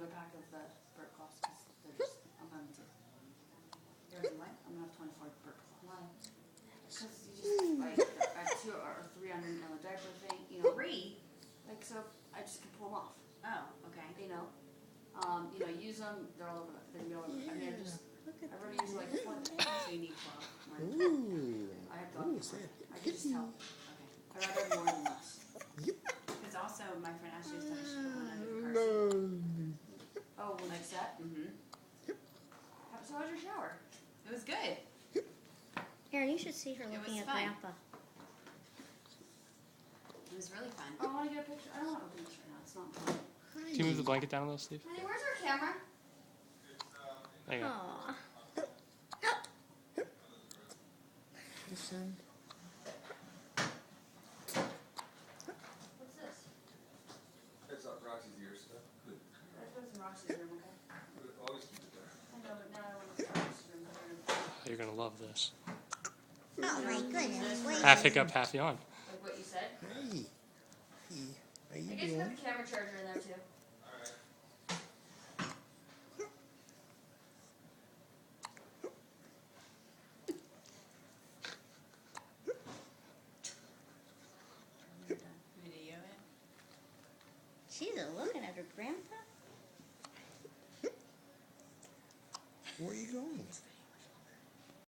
another pack of the burp cloths because they're just, I'm having to. There's what? I'm gonna have 24 burp cloths. Why? Because you just, like, I have 2 or 3 underneath the diaper thing, you know. 3? Like, so I just can pull them off. Oh, okay. You know, use them. They're all over. They can be all over. I mean, I just. I've already used like 1. So you need 12. Ooh. I have Ooh, dog. sad. I can just tell. Okay. I'd rather have more than less. Because also, my friend Ashley was telling me she put one under the car No. seat. Oh, well, like set? Mm-hmm. So how's your shower? It was good. Aaron, you should see her It looking was at fun. Grandpa. It was really fun. Oh, I want to get a picture. I don't want to open this right now. It's not fun. Can you move the blanket down a little, Steve? Honey, where's our camera? There you go. Aw. Listen. What's this? It's not Roxy's ear stuff. Good. I put this in Roxy's room, okay? Always keep it there. I know, but now I want to put Roxy's room. You're gonna love this. Oh my goodness. Wait. Half hiccup, half yawn. Like what you said? Hey. Hey. How I you guess you doing? put the camera charger in there too. Video it. She's looking at her grandpa. Where are you going?